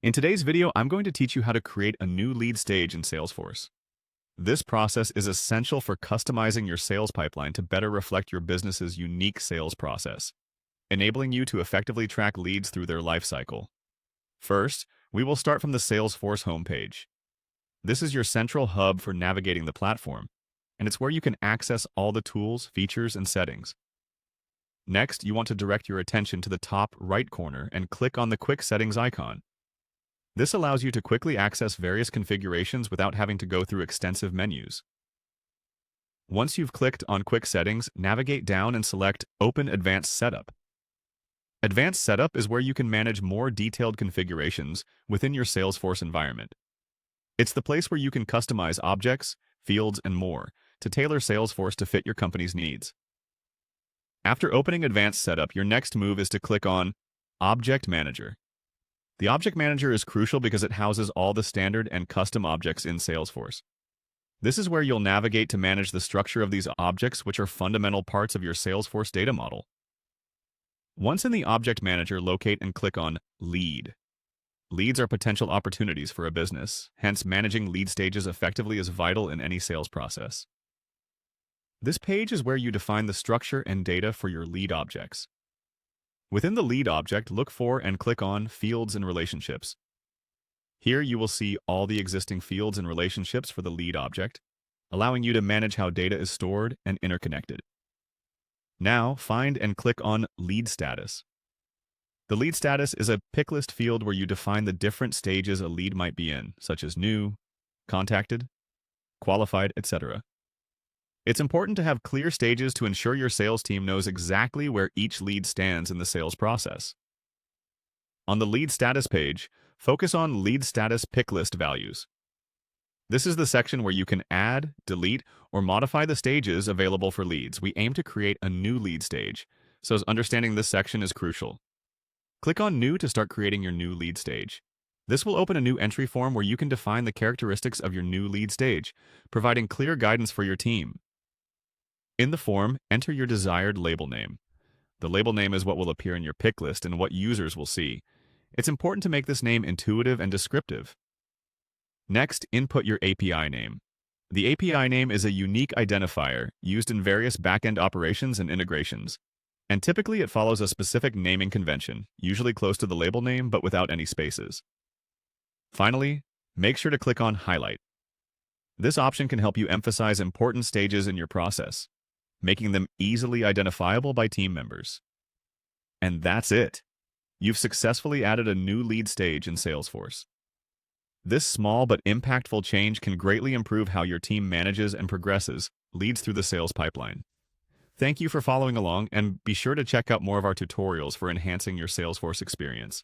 In today's video, I'm going to teach you how to create a new lead stage in Salesforce. This process is essential for customizing your sales pipeline to better reflect your business's unique sales process, enabling you to effectively track leads through their life cycle. First, we will start from the Salesforce homepage. This is your central hub for navigating the platform, and it's where you can access all the tools, features, and settings. Next, you want to direct your attention to the top right corner and click on the Quick Settings icon. This allows you to quickly access various configurations without having to go through extensive menus. Once you've clicked on Quick Settings, navigate down and select Open Advanced Setup. Advanced Setup is where you can manage more detailed configurations within your Salesforce environment. It's the place where you can customize objects, fields, and more to tailor Salesforce to fit your company's needs. After opening Advanced Setup, your next move is to click on Object Manager. The Object Manager is crucial because it houses all the standard and custom objects in Salesforce. This is where you'll navigate to manage the structure of these objects, which are fundamental parts of your Salesforce data model. Once in the Object Manager, locate and click on Lead. Leads are potential opportunities for a business, hence managing lead stages effectively is vital in any sales process. This page is where you define the structure and data for your lead objects. Within the lead object, look for and click on Fields and Relationships. Here you will see all the existing fields and relationships for the lead object, allowing you to manage how data is stored and interconnected. Now, find and click on Lead Status. The lead status is a pick list field where you define the different stages a lead might be in, such as new, contacted, qualified, etc. It's important to have clear stages to ensure your sales team knows exactly where each lead stands in the sales process. On the Lead Status page, focus on Lead Status Pick List Values. This is the section where you can add, delete, or modify the stages available for leads. We aim to create a new lead stage, so understanding this section is crucial. Click on New to start creating your new lead stage. This will open a new entry form where you can define the characteristics of your new lead stage, providing clear guidance for your team. In the form, enter your desired label name. The label name is what will appear in your pick list and what users will see. It's important to make this name intuitive and descriptive. Next, input your API name. The API name is a unique identifier used in various backend operations and integrations, and typically it follows a specific naming convention, usually close to the label name but without any spaces. Finally, make sure to click on Highlight. This option can help you emphasize important stages in your process, making them easily identifiable by team members. And that's it. You've successfully added a new lead stage in Salesforce. This small but impactful change can greatly improve how your team manages and progresses leads through the sales pipeline. Thank you for following along, and be sure to check out more of our tutorials for enhancing your Salesforce experience.